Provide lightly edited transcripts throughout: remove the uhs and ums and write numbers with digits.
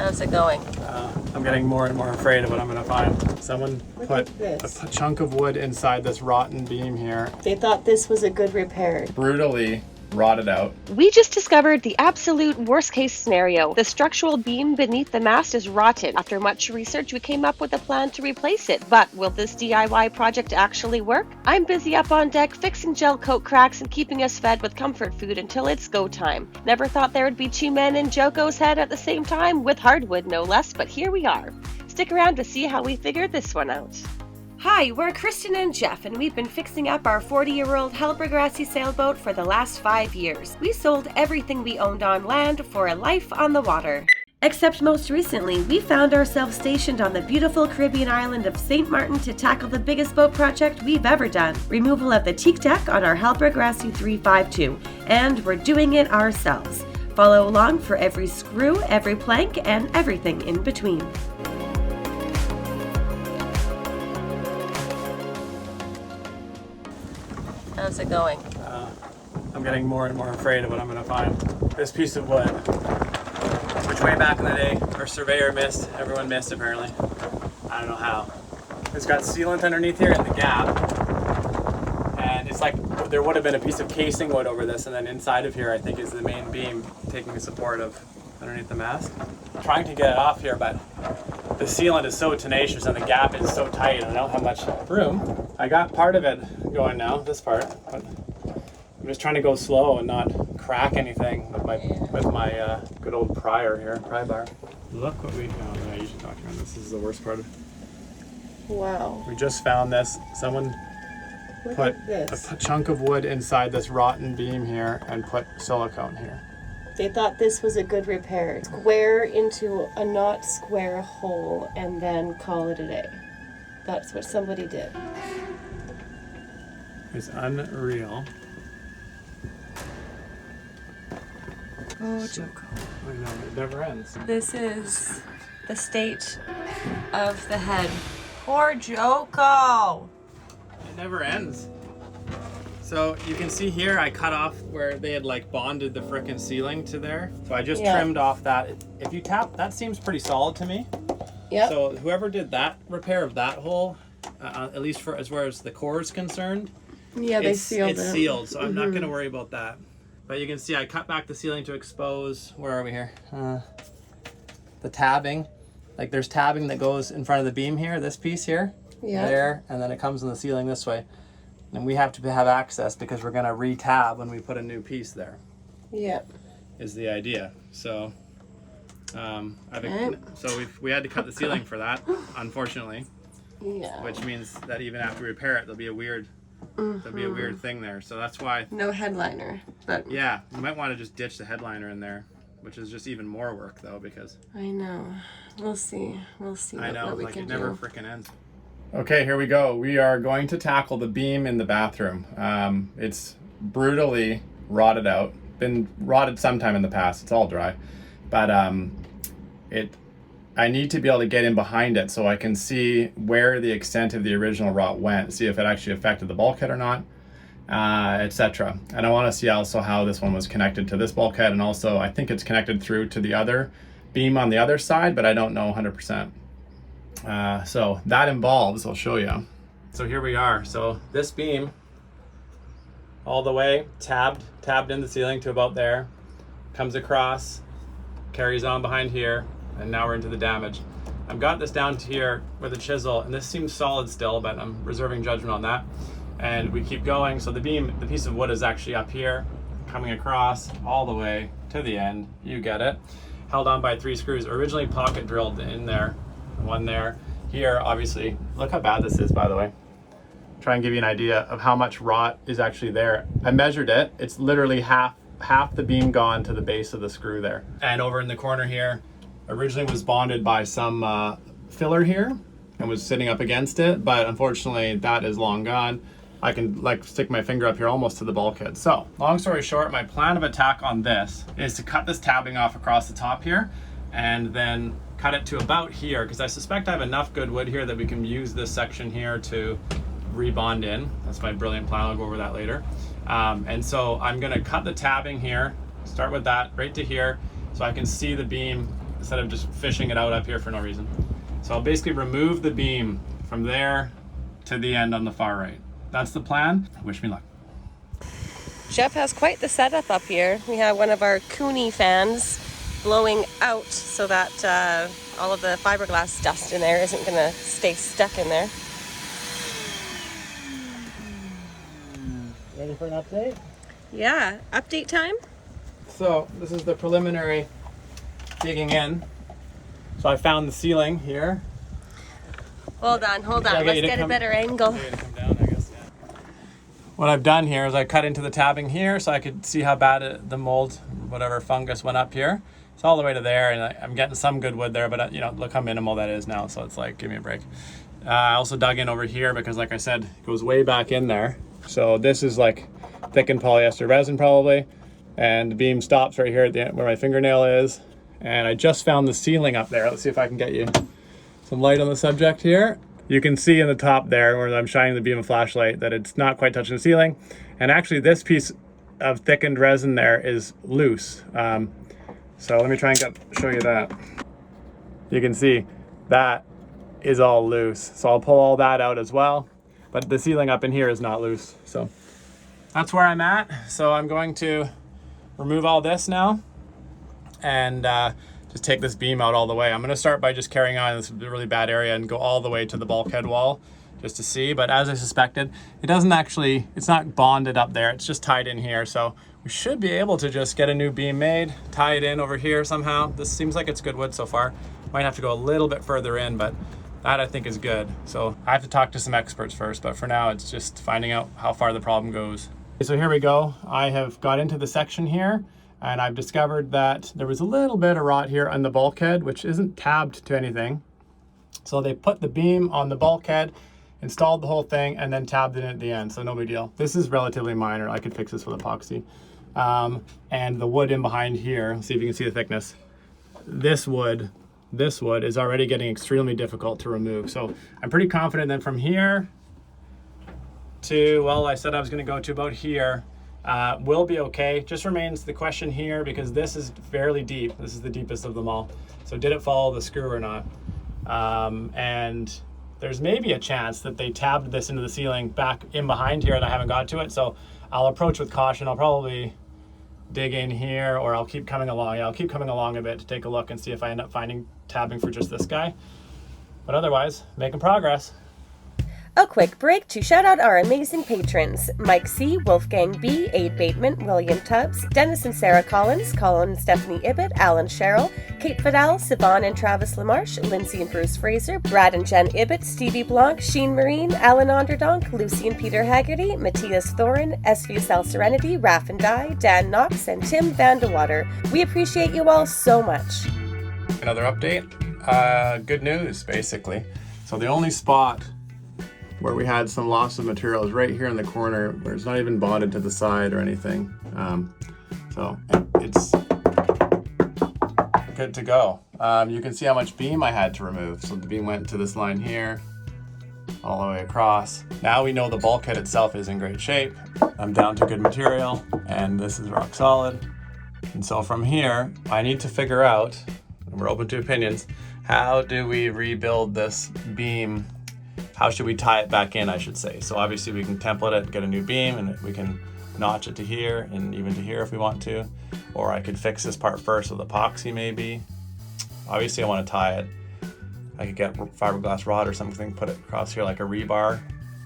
How's it going? I'm getting more and more afraid of what I'm going to find. Someone put a chunk of wood inside this rotten beam here. They thought this was a good repair. Brutally rotted out. We just discovered the absolute worst case scenario. The structural beam beneath the mast is rotten. After much research, we came up with a plan to replace it. But will this DIY project actually work? I'm busy up on deck fixing gel coat cracks and keeping us fed with comfort food until it's go time. Never thought there would be two men in Joco's head at the same time, with hardwood no less, but here we are. Stick around to see how we figured this one out. Hi, we're Kristen and Jeff, and we've been fixing up our 40-year-old Hallberg Rassy sailboat for the last 5 years. We sold everything we owned on land for a life on the water. Except most recently, we found ourselves stationed on the beautiful Caribbean island of St. Martin to tackle the biggest boat project we've ever done. Removal of the teak deck on our Hallberg Rassy 352, and we're doing it ourselves. Follow along for every screw, every plank, and everything in between. How's it going? I'm getting more and more afraid of what I'm going to find. This piece of wood, which way back in the day our surveyor missed, everyone missed apparently. I don't know how. It's got sealant underneath here in the gap, and it's like there would have been a piece of casing wood over this, and then inside of here I think is the main beam taking the support of underneath the mast. I'm trying to get it off here, but the sealant is so tenacious and the gap is so tight and I don't have much room. I got part of it going now, this part, but I'm just trying to go slow and not crack anything with my good old pry bar. Look what we found. Yeah, you should talk about this. This is the worst part of it. Wow. We just found this. Someone put a chunk of wood inside this rotten beam here and put silicone here. They thought this was a good repair. Square into a not square hole and then call it a day. That's what somebody did. It's unreal. Oh, Joco. I know, it never ends. This is the state of the head. Poor Joco! It never ends. So you can see here I cut off where they had like bonded the frickin' ceiling to there. So I just trimmed off that. If you tap, that seems pretty solid to me. Yeah. So whoever did that repair of that hole, at least for as far as the core is concerned, yeah, they sealed it. It's sealed, so I'm not going to worry about that. But you can see I cut back the ceiling to expose, where are we here? The tabbing. Like there's tabbing that goes in front of the beam here, this piece here, there, and then it comes in the ceiling this way. And we have to have access because we're going to re-tab when we put a new piece there. Yep. Is the idea. So, we had to cut the ceiling for that, unfortunately. Yeah. Which means that even after we repair it, there'll be a weird thing there. So that's why. No headliner, but. Yeah, you might want to just ditch the headliner in there, which is just even more work though because. I know. We'll see. I know. What we like can it never do. freaking ends. Okay, here we go. We are going to tackle the beam in the bathroom. It's brutally rotted out. Been rotted sometime in the past. It's all dry, but I need to be able to get in behind it so I can see where the extent of the original rot went, see if it actually affected the bulkhead or not, etc. And I want to see also how this one was connected to this bulkhead, and also I think it's connected through to the other beam on the other side, but I don't know 100%. So that involves, I'll show you. So here we are. So this beam all the way tabbed in the ceiling to about there, comes across, carries on behind here, and now we're into the damage. I've got this down to here with a chisel, and this seems solid still, but I'm reserving judgment on that. And we keep going. So the piece of wood is actually up here, coming across all the way to the end. You get it. Held on by 3 screws, originally pocket drilled in there. One there. Here, obviously, look how bad this is, by the way. Try and give you an idea of how much rot is actually there. I measured it. It's literally half the beam gone to the base of the screw there. And over in the corner here, originally was bonded by some filler here and was sitting up against it, but unfortunately that is long gone. I can like stick my finger up here almost to the bulkhead. So, long story short, my plan of attack on this is to cut this tabbing off across the top here and then cut it to about here, because I suspect I have enough good wood here that we can use this section here to rebond in. That's my brilliant plan. I'll go over that later. And so I'm going to cut the tabbing here, start with that right to here, so I can see the beam instead of just fishing it out up here for no reason. So I'll basically remove the beam from there to the end on the far right. That's the plan. Wish me luck. Jeff has quite the setup up here. We have one of our Cooney fans blowing out so that all of the fiberglass dust in there isn't gonna stay stuck in there. Ready for an update? Yeah, update time? So this is the preliminary digging in. So I found the ceiling here. Hold on, let's get a better angle. What I've done here is I cut into the tabbing here so I could see how bad the mold, whatever fungus went up here. It's all the way to there, and I'm getting some good wood there, but you know, look how minimal that is now. So it's like, give me a break. I also dug in over here because, like I said, it goes way back in there. So this is like thickened polyester resin probably, and the beam stops right here at the end where my fingernail is. And I just found the ceiling up there. Let's see if I can get you some light on the subject here. You can see in the top there where I'm shining the beam of flashlight that it's not quite touching the ceiling. And actually this piece of thickened resin there is loose. So let me try and show you that. You can see that is all loose. So I'll pull all that out as well. But the ceiling up in here is not loose. So that's where I'm at. So I'm going to remove all this now and just take this beam out all the way. I'm going to start by just carrying on this really bad area and go all the way to the bulkhead wall just to see. But as I suspected, it's not bonded up there. It's just tied in here. So we should be able to just get a new beam made, tie it in over here somehow. This seems like it's good wood so far. Might have to go a little bit further in, but that I think is good. So I have to talk to some experts first, but for now it's just finding out how far the problem goes. Okay, so here we go. I have got into the section here and I've discovered that there was a little bit of rot here on the bulkhead, which isn't tabbed to anything. So they put the beam on the bulkhead, installed the whole thing, and then tabbed it in at the end. So no big deal. This is relatively minor. I could fix this with epoxy. And the wood in behind here, let's see if you can see the thickness. This wood is already getting extremely difficult to remove. So I'm pretty confident that from here to, well, I said I was going to go to about here, will be okay. Just remains the question here because this is fairly deep. This is the deepest of them all. So did it follow the screw or not? And there's maybe a chance that they tabbed this into the ceiling back in behind here and I haven't got to it. So I'll approach with caution. I'll probably dig in here or I'll keep coming along. Yeah, I'll keep coming along a bit to take a look and see if I end up finding tabbing for just this guy. But otherwise, making progress. A quick break to shout out our amazing patrons: Mike C., Wolfgang B., Aid Bateman, William Tubbs, Dennis and Sarah Collins, Colin and Stephanie Ibbett, Alan Sherrill, Kate Fidel, Siobhan and Travis LaMarche, Lindsay and Bruce Fraser, Brad and Jen Ibbett, Stevie Blanc, Sheen Marine, Alan Onderdonk, Lucy and Peter Haggerty, Matthias Thorin, SVSL Serenity, Raff and Di, Dan Knox, and Tim Vandewater. We appreciate you all so much. Another update. Good news, basically. So the only spot where we had some loss of material is right here in the corner where it's not even bonded to the side or anything. So it's good to go. You can see how much beam I had to remove. So the beam went to this line here, all the way across. Now we know the bulkhead itself is in great shape. I'm down to good material and this is rock solid. And so from here, I need to figure out, and we're open to opinions, how do we rebuild this beam? How should we tie it back in, I should say. So obviously we can template it, get a new beam, and we can notch it to here and even to here if we want to. Or I could fix this part first with epoxy maybe. Obviously I want to tie it. I could get fiberglass rod or something, put it across here like a rebar,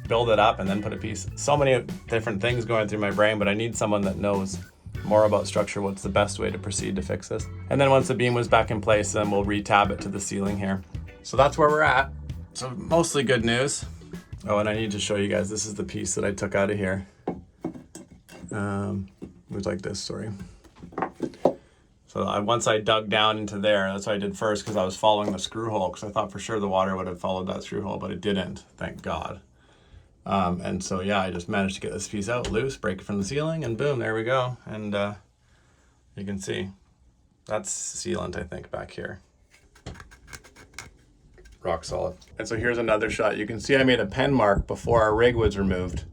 build it up and then put a piece. So many different things going through my brain, but I need someone that knows more about structure, what's the best way to proceed to fix this. And then once the beam was back in place, then we'll re-tab it to the ceiling here. So that's where we're at. So mostly good news. Oh, and I need to show you guys, this is the piece that I took out of here. It was like this, sorry. So once I dug down into there, that's what I did first because I was following the screw hole because I thought for sure the water would have followed that screw hole, but it didn't, thank God. And so yeah, I just managed to get this piece out loose, break it from the ceiling, and boom, there we go. And you can see that's sealant, I think, back here. Rock solid. And so here's another shot. You can see I made a pen mark before our rig was removed.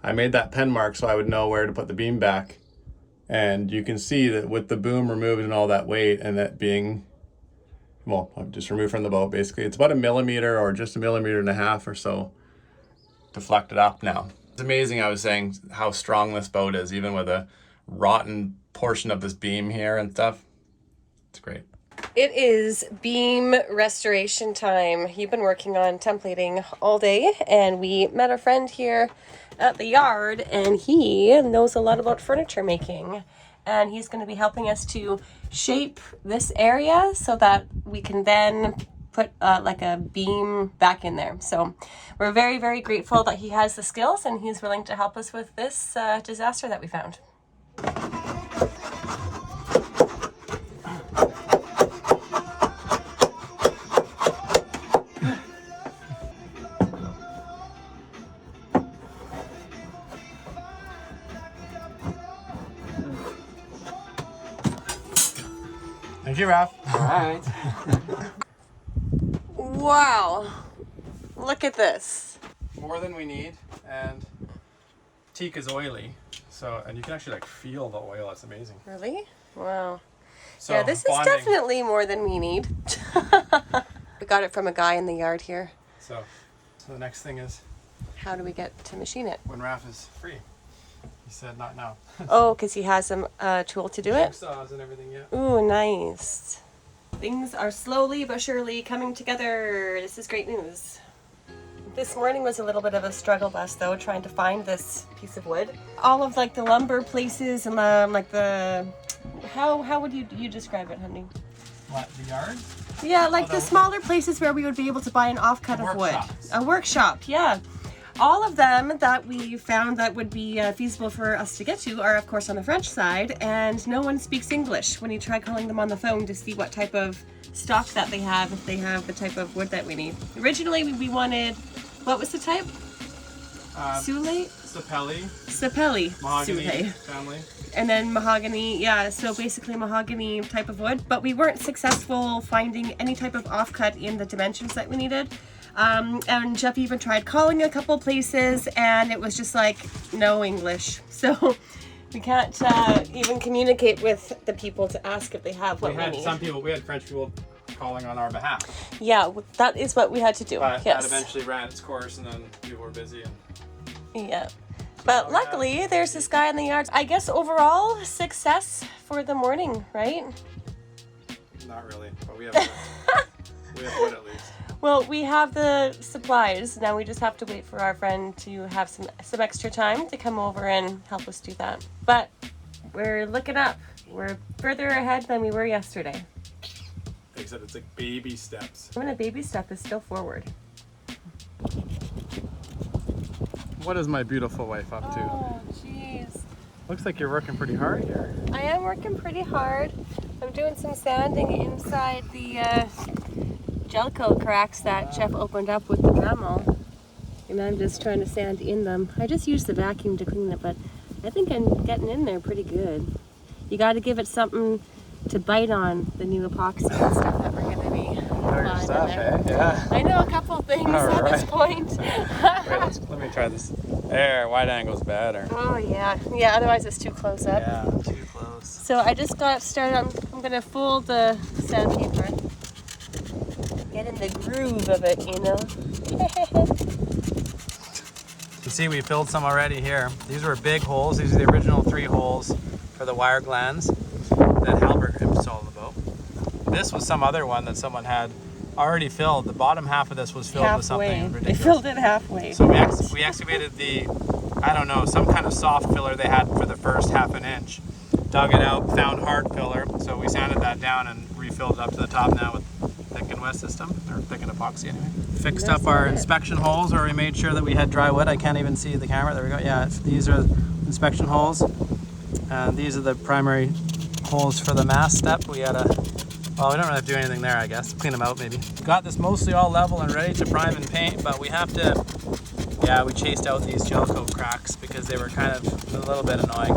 I made that pen mark so I would know where to put the beam back. And you can see that with the boom removed and all that weight and that being well, I've just removed from the boat basically. It's about 1 millimeter or just 1.5 millimeters or so deflected up now. It's amazing, I was saying, how strong this boat is, even with a rotten portion of this beam here and stuff. It's great. It is beam restoration time. You've been working on templating all day, and we met a friend here at the yard, and he knows a lot about furniture making. And he's going to be helping us to shape this area so that we can then put like a beam back in there. So we're very, very grateful that he has the skills and he's willing to help us with this disaster that we found. Thank you, Ralph. All right. Wow. Look at this. More than we need, and teak is oily, so, and you can actually like feel the oil. It's amazing. Really? Wow. So Yeah, this is bonding. definitely more than we need. We got it from a guy in the yard here. So the next thing is How do we get to machine it? when Ralph is free. He said not now. Oh, because he has some tool to do it? Jigsaws and everything, yeah. Ooh, nice. Things are slowly but surely coming together. This is great news. This morning was a little bit of a struggle bus though, trying to find this piece of wood. All of like the lumber places and like the, how would you describe it, honey? What, the yard? Yeah, like the smaller places where we would be able to buy an offcut of wood. Workshops. A workshop, yeah. All of them that we found that would be feasible for us to get to are of course on the French side, and no one speaks English when you try calling them on the phone to see what type of stock that they have, if they have the type of wood that we need. Originally we wanted, what was the type? Sule? Sapelli. Sapelli. Mahogany Sule. family. And then mahogany, yeah, so basically mahogany type of wood, but we weren't successful finding any type of offcut in the dimensions that we needed. And Jeff even tried calling a couple places and it was just like no English. So we can't even communicate with the people to ask if they have what we need. We had French people calling on our behalf. Yeah, that is what we had to do. But Yes. that eventually ran its course and then people were busy. And Yeah. But luckily, there's this guy in the yard. I guess overall, success for the morning, right? not really, but we have wood. We have wood at least. Well, we have the supplies. Now we just have to wait for our friend to have some extra time to come over and help us do that. But we're looking up. We're further ahead than we were yesterday. Except it's like baby steps. Even a baby step is still forward. What is my beautiful wife up to? Oh, jeez. Looks like you're working pretty hard here. I am working pretty hard. I'm doing some sanding inside the Joco cracks that Jeff opened up with the Dremel. And I'm just trying to sand in them. I just used the vacuum to clean it, but I think I'm getting in there pretty good. You got to give it something to bite on, the new epoxy and stuff that we're going to be applying in there. Yeah. I know a couple things at this point. Wait, let me try this. There, wide angle's better. Oh yeah, yeah. Otherwise it's too close up. Yeah, too close. So I just got started. I'm gonna fold the sandpaper. Get in the groove of it, you know. You see, we filled some already here. These were big holes. These are the original 3 holes for the wire glands that Hallberg installed in the boat. This was some other one that someone had already filled. The bottom half of this was filled with something ridiculous. They filled it halfway. So we excavated the, I don't know, some kind of soft filler they had for the first ½ an inch. Dug it out, found hard filler, so we sanded that down and refilled it up to the top now with thick and wet system, or thick and epoxy anyway. Fixed up our inspection holes where we made sure that we had dry wood. I can't even see the camera. There we go. Yeah, these are inspection holes. And these are the primary holes for the mast step. We had well, we don't really have to do anything there, I guess. Clean them out, maybe. Got this mostly all level and ready to prime and paint, but we have to, we chased out these Joco cracks because they were kind of a little bit annoying.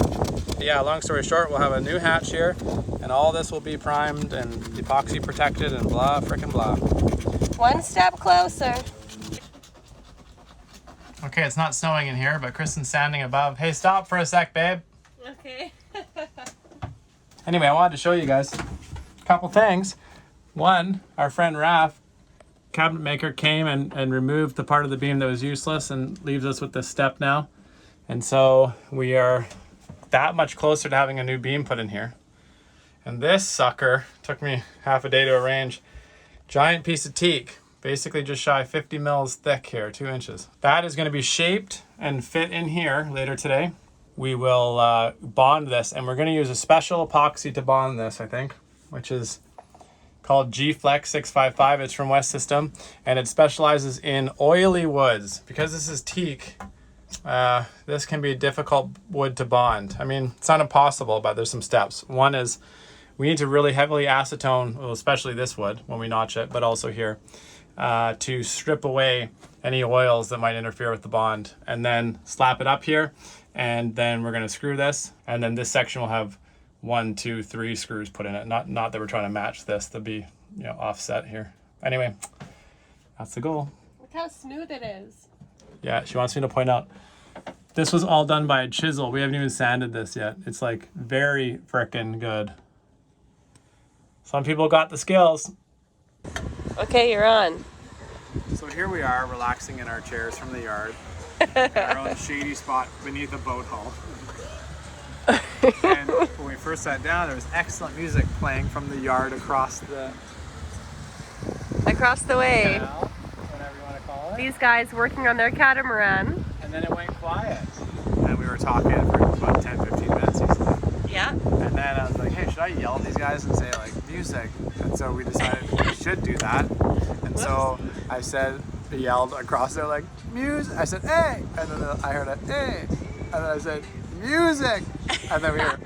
Yeah, long story short, we'll have a new hatch here, and all this will be primed and epoxy protected and blah, frickin' blah. One step closer. Okay, it's not snowing in here, but Kristen's sanding above. Hey, stop for a sec, babe. Okay. Anyway, I wanted to show you guys a couple things. One, our friend Raph, cabinet maker, came and removed the part of the beam that was useless and leaves us with this step now. And so we are that much closer to having a new beam put in here. And this sucker took me half a day to arrange. Giant piece of teak, basically just shy 50 mils thick here, 2 inches. That is going to be shaped and fit in here later today. We will bond this, and we're going to use a special epoxy to bond this, I think, which is called G-Flex 655. It's from West System, and it specializes in oily woods. Because this is teak, this can be a difficult wood to bond. I mean, it's not impossible, but there's some steps. One is we need to really heavily acetone, well, especially this wood when we notch it, but also here, to strip away any oils that might interfere with the bond, and then slap it up here. And then we're going to screw this, and then this section will have 1, 2, 3 screws put in it. Not that we're trying to match this to be, you know, offset here. Anyway, that's the goal. Look how smooth it is. Yeah, she wants me to point out this was all done by a chisel. We haven't even sanded this yet. It's like very frickin' good. Some people got the skills. Okay, you're on. So here we are, relaxing in our chairs from the yard. In our own shady spot beneath a boat hull. And when we first sat down, there was excellent music playing from the yard across the way. canal, whatever you want to call it. These guys working on their catamaran. And then it went quiet. And we were talking for about 10-15 minutes easily. Yeah. And then I was like, hey, should I yell at these guys and say, like, music? And so we decided we should do that. And so I yelled across there, like, music. I said, hey. And then I heard a, hey. And then I said, music. And then we heard,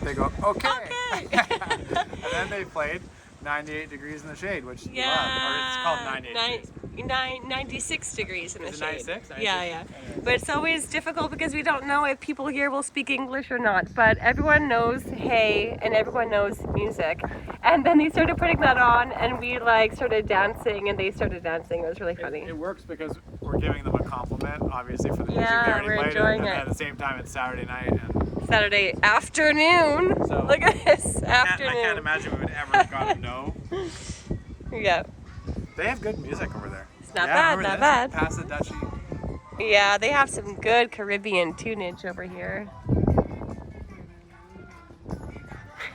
they go, okay. And then they played 98 degrees in the shade, which you love. Or it's called 98 degrees. 96 degrees in the shade. 96? Yeah. But it's always difficult because we don't know if people here will speak English or not. But everyone knows hey, and everyone knows music. And then they started putting that on, and we like started dancing, and they started dancing. It was really funny. It works because we're giving them a compliment, obviously, for the music Yeah, they already we're played. enjoying And it. at the same time, it's Saturday night. And Saturday afternoon. So, Look at this I afternoon. can't imagine we would ever have gotten no. Yeah. They have good music over there. It's not bad, not bad. Pass the Dutchie. Yeah, they have some good Caribbean tunage over here.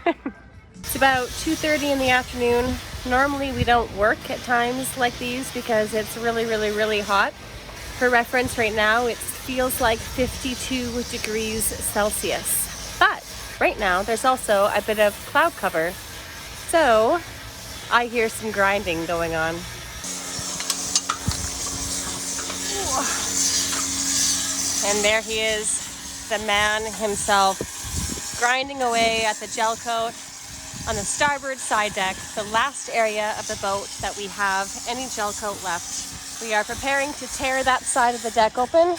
It's about 2:30 in the afternoon. Normally we don't work at times like these because it's really, really, really hot. For reference, right now it feels like 52 degrees Celsius. But right now there's also a bit of cloud cover. So I hear some grinding going on. And there he is, the man himself, grinding away at the gel coat on the starboard side deck, the last area of the boat that we have any gel coat left. We are preparing to tear that side of the deck open,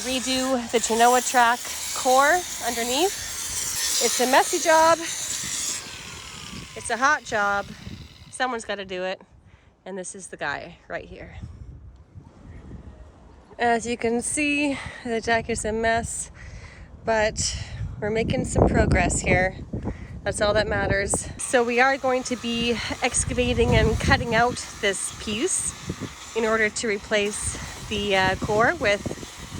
redo the Genoa track core underneath. It's a messy job. It's a hot job. Someone's got to do it. And this is the guy right here. As you can see, the deck is a mess, but we're making some progress here. That's all that matters. So we are going to be excavating and cutting out this piece in order to replace the core with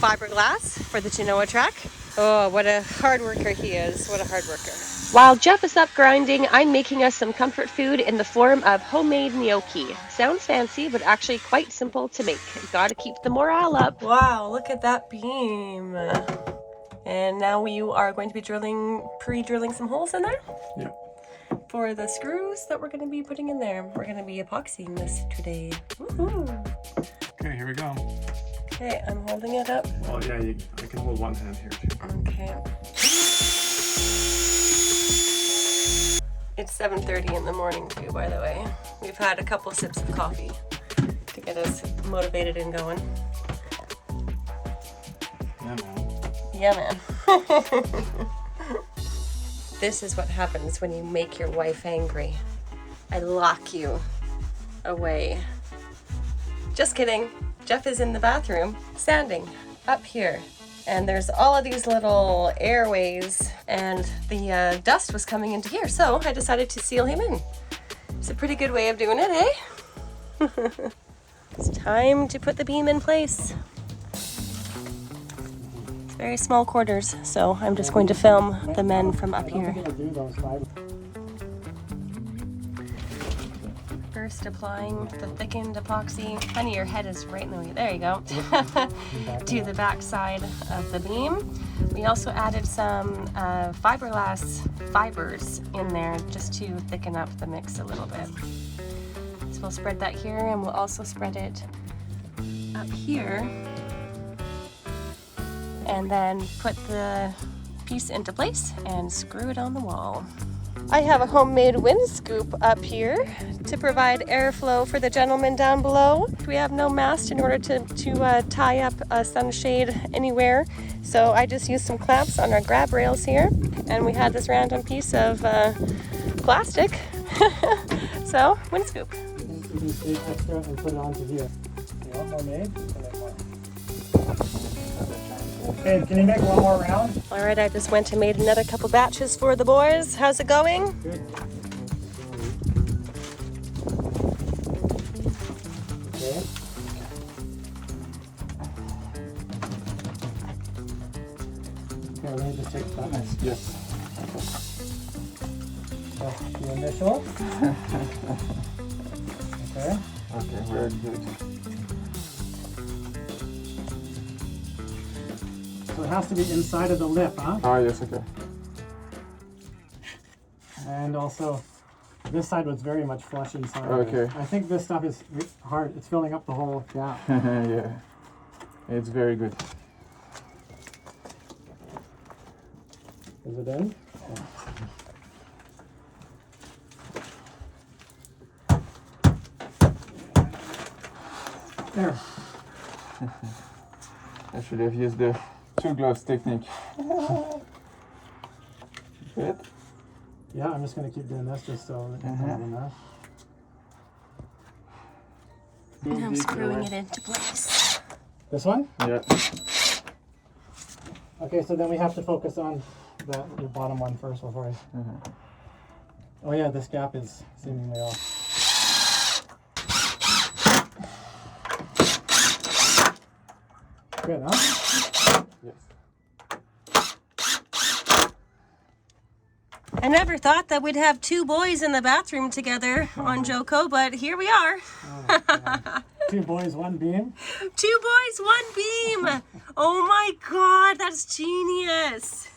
fiberglass for the Genoa track. Oh, what a hard worker he is. What a hard worker. While Jeff is up grinding, I'm making us some comfort food in the form of homemade gnocchi. Sounds fancy, but actually quite simple to make. You gotta keep the morale up. Wow, look at that beam. And now you are going to be pre-drilling some holes in there? Yep. For the screws that we're gonna be putting in there. We're gonna be epoxying this today. Woohoo! Okay, here we go. Okay, I'm holding it up. Well, yeah, I can hold one hand here too. Okay. It's 7:30 in the morning too, by the way. We've had a couple sips of coffee to get us motivated and going. Yeah, man. Yeah, man. This is what happens when you make your wife angry. I lock you away. Just kidding. Jeff is in the bathroom, standing up here. And there's all of these little airways, and the dust was coming into here, so I decided to seal him in. It's a pretty good way of doing it, eh? It's time to put the beam in place. It's very small quarters, so I'm just going to film the men from up here. First applying the thickened epoxy. Honey, your head is right in the way. There you go. To the back side of the beam. We also added some fiberglass fibers in there just to thicken up the mix a little bit. So we'll spread that here, and we'll also spread it up here. And then put the piece into place and screw it on the wall. I have a homemade wind scoop up here to provide airflow for the gentleman down below. We have no mast in order to tie up a sunshade anywhere, so I just used some clamps on our grab rails here, and we had this random piece of plastic. So, wind scoop. You can take extra and put it onto here. You want more made? Okay, can you make one more round? All right, I just went and made another couple batches for the boys. How's it going? Good. Okay. Okay, let me just take that. Nice. Yes. So, the initial. Okay. Okay, very good. So it has to be inside of the lip, huh? Ah, yes, okay. And also, this side was very much flush inside. Okay. I think this stuff is hard. It's filling up the whole gap. Yeah, it's very good. Is it in? There. I should have used the two gloves technique. Good. Yeah, I'm just going to keep doing this just so it doesn't have a mess. And I'm screwing it into place. This one? Yeah. Okay, so then we have to focus on the bottom one first before I... Oh yeah, this gap is seemingly off. Good, huh? Yes. I never thought that we'd have two boys in the bathroom together on Joco, but here we are. Oh, yeah. 2 boys, 1 beam. 2 boys, 1 beam. Oh my God, that's genius.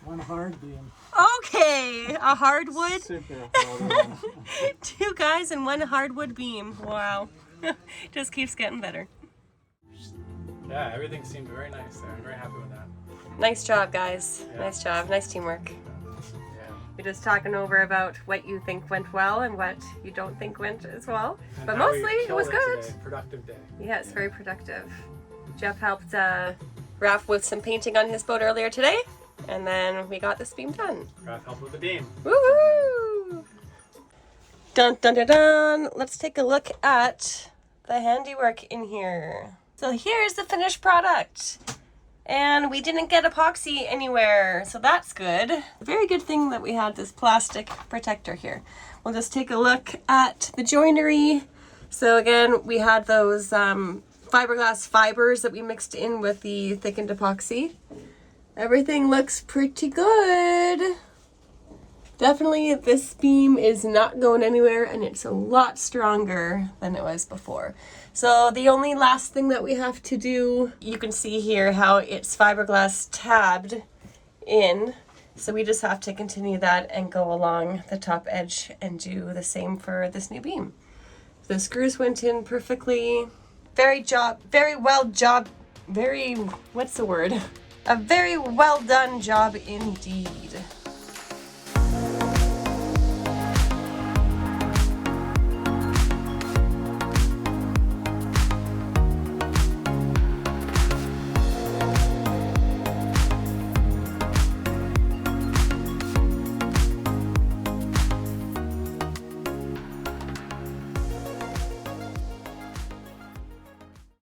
1 hard beam. Okay, a hardwood. Super hard. 2 guys and 1 hardwood beam. Wow. Just keeps getting better. Yeah, everything seemed very nice there. I'm very happy with that. Nice job, guys. Yeah. Nice job. Nice teamwork. Yeah. We're just talking over about what you think went well and what you don't think went as well. And But how we mostly it was killed good. today. Productive day. Yes, very productive. Jeff helped Raph with some painting on his boat earlier today, and then we got this beam done. Raph helped with the beam. Woohoo! Dun dun dun dun! Let's take a look at the handiwork in here. So here's the finished product. And we didn't get epoxy anywhere, so that's good. Very good thing that we had this plastic protector here. We'll just take a look at the joinery. So again, we had those fiberglass fibers that we mixed in with the thickened epoxy. Everything looks pretty good. Definitely this beam is not going anywhere, and it's a lot stronger than it was before. So the only last thing that we have to do, you can see here how it's fiberglass tabbed in. So we just have to continue that and go along the top edge and do the same for this new beam. The screws went in perfectly. A very well done job indeed.